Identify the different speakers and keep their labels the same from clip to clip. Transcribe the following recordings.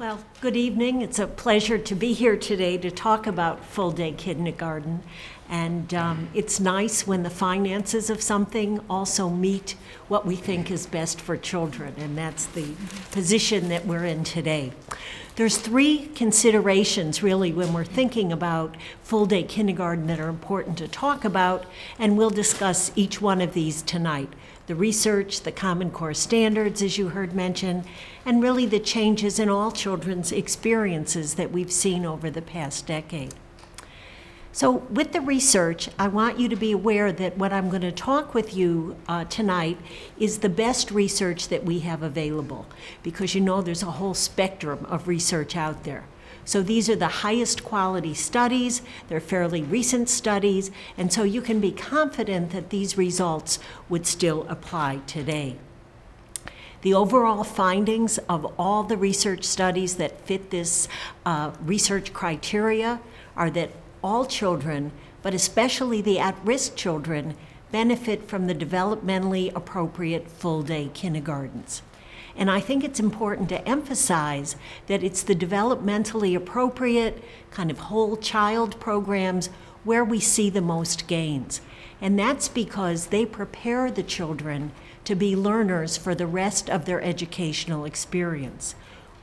Speaker 1: Well, good evening. It's a pleasure to be here today to talk about full-day kindergarten. And it's nice when the finances of something also meet what we think is best for children, and that's the position that we're in today. There's three considerations really when we're thinking about full-day kindergarten that are important to talk about, and we'll discuss each one of these tonight. The research, the Common Core standards, as you heard mentioned, and really the changes in all children's experiences that we've seen over the past decade. So with the research, I want you to be aware that what I'm going to talk with you tonight is the best research that we have available, because you know there's a whole spectrum of research out there. So these are the highest quality studies, they're fairly recent studies, and so you can be confident that these results would still apply today. The overall findings of all the research studies that fit this research criteria are that all children, but especially the at-risk children, benefit from the developmentally appropriate full-day kindergartens. And I think it's important to emphasize that it's the developmentally appropriate kind of whole child programs where we see the most gains. And that's because they prepare the children to be learners for the rest of their educational experience.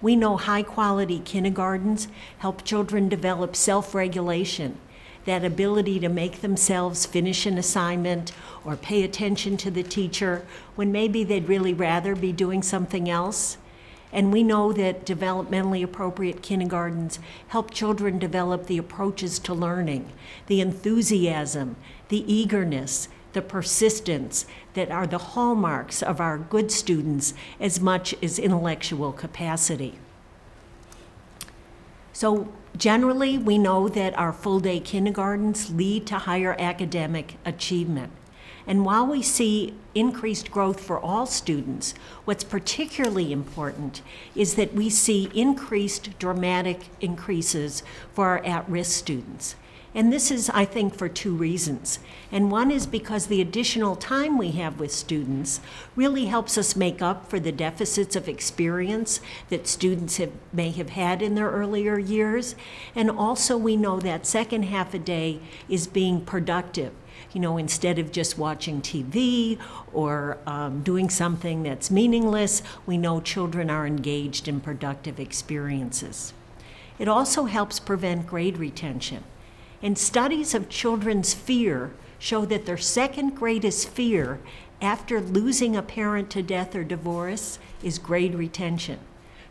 Speaker 1: We know high-quality kindergartens help children develop self-regulation, that ability to make themselves finish an assignment or pay attention to the teacher when maybe they'd really rather be doing something else. And we know that developmentally appropriate kindergartens help children develop the approaches to learning, the enthusiasm, the eagerness, the persistence that are the hallmarks of our good students as much as intellectual capacity. So generally, we know that our full-day kindergartens lead to higher academic achievement. And while we see increased growth for all students, what's particularly important is that we see increased dramatic increases for our at-risk students. And this is, I think, for two reasons. And one is because the additional time we have with students really helps us make up for the deficits of experience that students may have had in their earlier years. And also we know that second half a day is being productive. You know, instead of just watching TV or doing something that's meaningless, we know children are engaged in productive experiences. It also helps prevent grade retention. And studies of children's fear show that their second greatest fear after losing a parent to death or divorce is grade retention.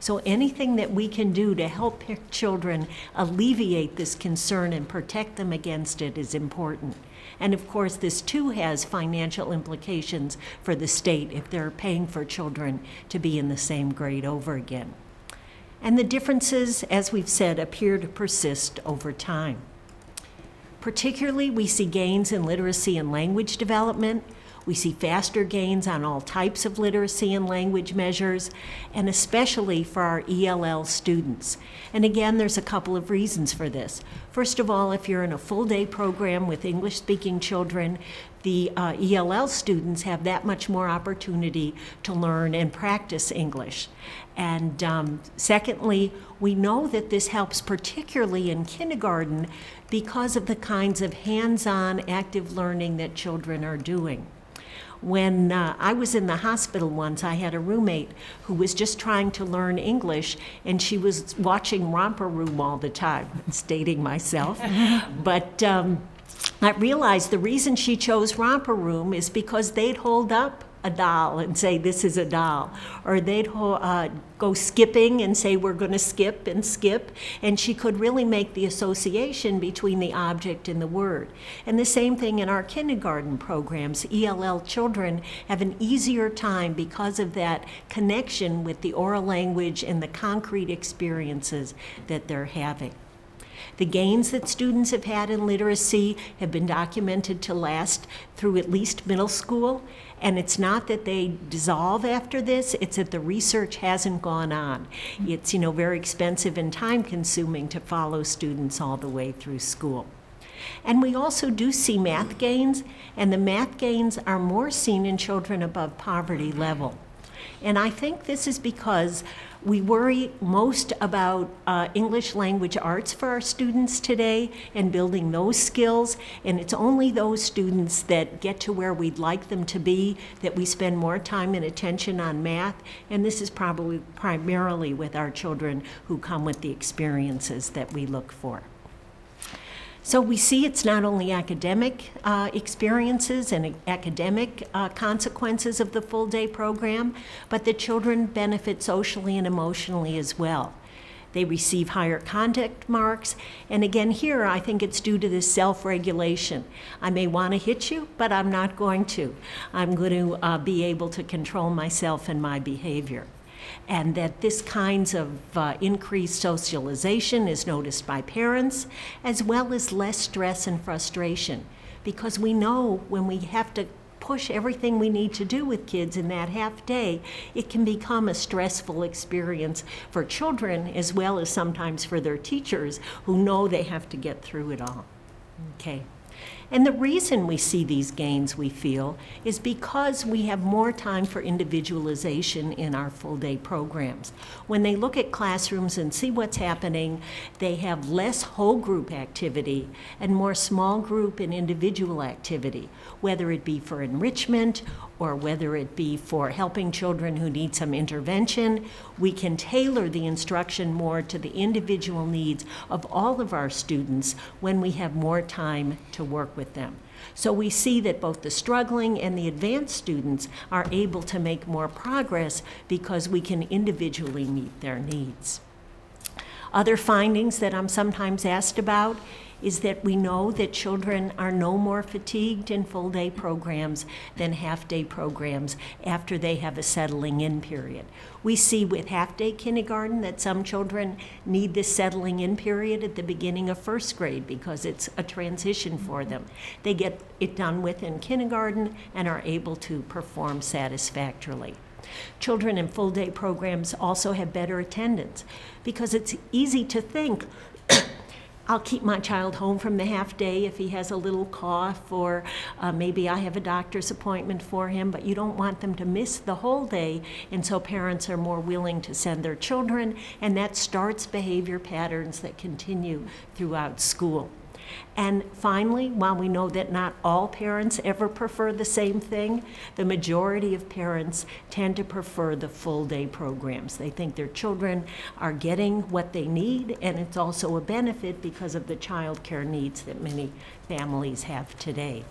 Speaker 1: So anything that we can do to help children alleviate this concern and protect them against it is important. And of course, this too has financial implications for the state if they're paying for children to be in the same grade over again. And the differences, as we've said, appear to persist over time. Particularly, we see gains in literacy and language development. We see faster gains on all types of literacy and language measures, and especially for our ELL students. And again, there's a couple of reasons for this. First of all, if you're in a full-day program with English-speaking children, the ELL students have that much more opportunity to learn and practice English. And secondly, we know that this helps particularly in kindergarten because of the kinds of hands-on active learning that children are doing. When I was in the hospital once, I had a roommate who was just trying to learn English, and she was watching Romper Room all the time. I'm stating myself. But I realized the reason she chose Romper Room is because they'd hold up a doll and say, this is a doll. Or they'd go skipping and say, we're going to skip and skip. And she could really make the association between the object and the word. And the same thing in our kindergarten programs. ELL children have an easier time because of that connection with the oral language and the concrete experiences that they're having. The gains that students have had in literacy have been documented to last through at least middle school. And it's not that they dissolve after this, it's that the research hasn't gone on. It's, you know, very expensive and time-consuming to follow students all the way through school. And we also do see math gains, and the math gains are more seen in children above poverty level. And I think this is because We worry most about English language arts for our students today and building those skills, and it's only those students that get to where we'd like them to be that we spend more time and attention on math, and this is probably primarily with our children who come with the experiences that we look for. So we see it's not only academic experiences and academic consequences of the full day program, but the children benefit socially and emotionally as well. They receive higher conduct marks, and again here I think it's due to this self-regulation. I may want to hit you, but I'm not going to. I'm going to be able to control myself and my behavior. And that this kinds of increased socialization is noticed by parents, as well as less stress and frustration. Because we know when we have to push everything we need to do with kids in that half day, it can become a stressful experience for children, as well as sometimes for their teachers who know they have to get through it all. Okay. And the reason we see these gains, we feel, is because we have more time for individualization in our full-day programs. When they look at classrooms and see what's happening, they have less whole group activity and more small group and individual activity, whether it be for enrichment or whether it be for helping children who need some intervention. We can tailor the instruction more to the individual needs of all of our students when we have more time to work with them. So we see that both the struggling and the advanced students are able to make more progress because we can individually meet their needs. Other findings that I'm sometimes asked about is that we know that children are no more fatigued in full-day programs than half-day programs after they have a settling in period. We see with half-day kindergarten that some children need this settling in period at the beginning of first grade because it's a transition for them. They get it done with in kindergarten and are able to perform satisfactorily. Children in full-day programs also have better attendance because it's easy to think I'll keep my child home from the half day if he has a little cough, or maybe I have a doctor's appointment for him, but you don't want them to miss the whole day, and so parents are more willing to send their children, and that starts behavior patterns that continue throughout school. And finally, while we know that not all parents ever prefer the same thing, the majority of parents tend to prefer the full-day programs. They think their children are getting what they need, and it's also a benefit because of the child care needs that many families have today.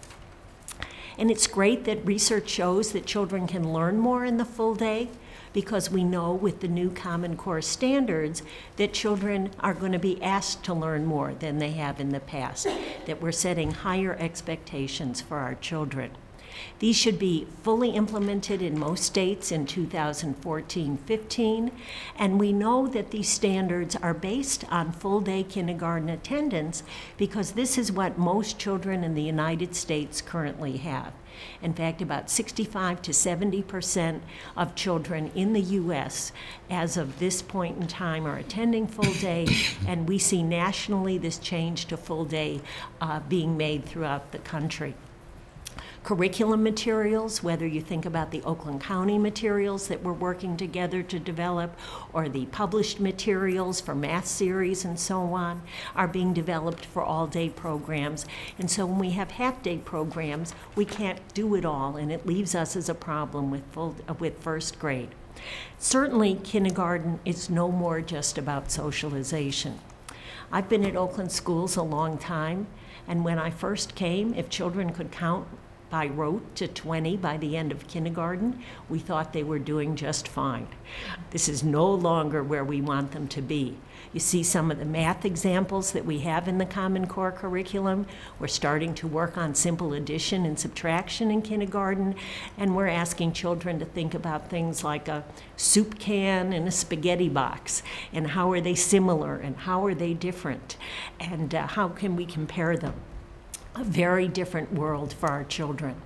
Speaker 1: And it's great that research shows that children can learn more in the full day, because we know with the new Common Core standards that children are going to be asked to learn more than they have in the past, that we're setting higher expectations for our children. These should be fully implemented in most states in 2014-15, and we know that these standards are based on full-day kindergarten attendance because this is what most children in the United States currently have. In fact, about 65 to 70% of children in the U.S. as of this point in time are attending full day, and we see nationally this change to full day being made throughout the country. Curriculum materials, whether you think about the Oakland County materials that we're working together to develop, or the published materials for math series and so on, are being developed for all-day programs. And so when we have half-day programs, we can't do it all, and it leaves us as a problem with first grade. Certainly, kindergarten is no more just about socialization. I've been at Oakland schools a long time, and when I first came, if children could count by rote to 20 by the end of kindergarten, we thought they were doing just fine. This is no longer where we want them to be. You see some of the math examples that we have in the Common Core curriculum. We're starting to work on simple addition and subtraction in kindergarten, and we're asking children to think about things like a soup can and a spaghetti box, and how are they similar and how are they different, and how can we compare them. A very different world for our children.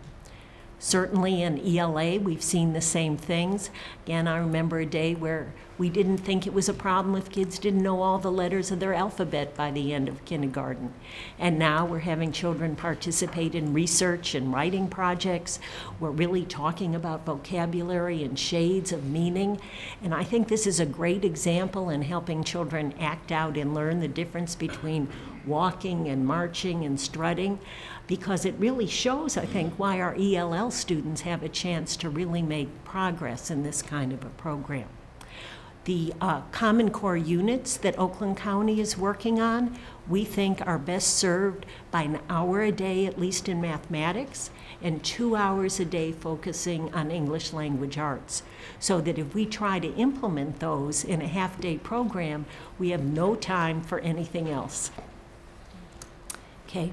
Speaker 1: Certainly in ELA, we've seen the same things. Again, I remember a day where we didn't think it was a problem if kids didn't know all the letters of their alphabet by the end of kindergarten. And now we're having children participate in research and writing projects. We're really talking about vocabulary and shades of meaning. And I think this is a great example in helping children act out and learn the difference between walking and marching and strutting, because it really shows, I think, why our ELL students have a chance to really make progress in this kind of a program. The Common Core units that Oakland County is working on, we think are best served by an hour a day, at least in mathematics, and 2 hours a day focusing on English language arts. So that if we try to implement those in a half-day program, we have no time for anything else. Okay.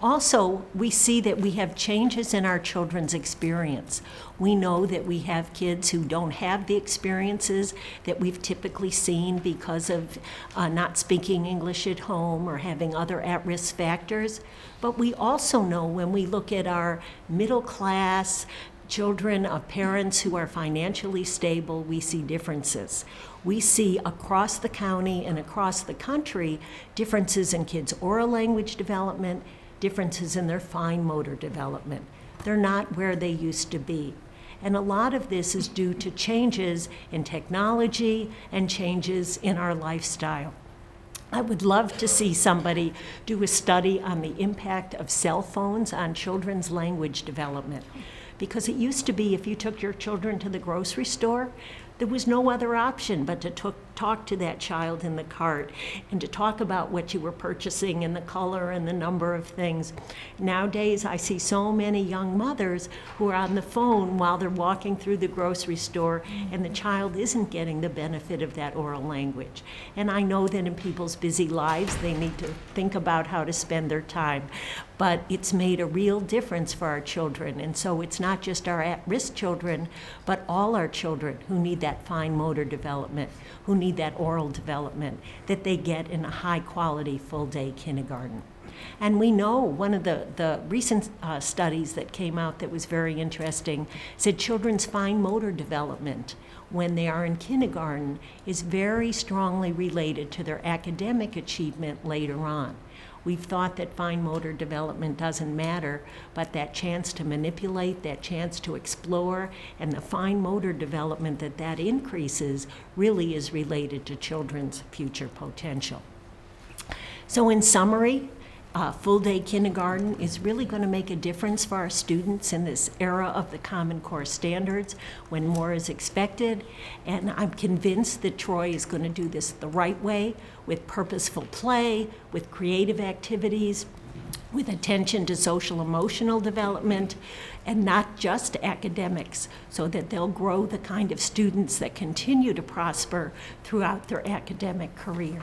Speaker 1: Also, we see that we have changes in our children's experience. We know that we have kids who don't have the experiences that we've typically seen because of not speaking English at home or having other at-risk factors. But we also know when we look at our middle class children of parents who are financially stable, we see differences. We see across the county and across the country differences in kids' oral language development, differences in their fine motor development. They're not where they used to be. And a lot of this is due to changes in technology and changes in our lifestyle. I would love to see somebody do a study on the impact of cell phones on children's language development. Because it used to be if you took your children to the grocery store, there was no other option but to talk to that child in the cart and to talk about what you were purchasing and the color and the number of things. Nowadays, I see so many young mothers who are on the phone while they're walking through the grocery store, and the child isn't getting the benefit of that oral language. And I know that in people's busy lives, they need to think about how to spend their time. But it's made a real difference for our children. And so it's not just our at-risk children, but all our children who need that fine motor development, who need that oral development, that they get in a high-quality, full-day kindergarten. And we know one of the recent studies that came out that was very interesting said children's fine motor development when they are in kindergarten is very strongly related to their academic achievement later on. We've thought that fine motor development doesn't matter, but that chance to manipulate, that chance to explore, and the fine motor development that increases really is related to children's future potential. So in summary, full-day kindergarten is really going to make a difference for our students in this era of the Common Core standards when more is expected. And I'm convinced that Troy is going to do this the right way, with purposeful play, with creative activities, with attention to social emotional development, and not just academics, so that they'll grow the kind of students that continue to prosper throughout their academic career.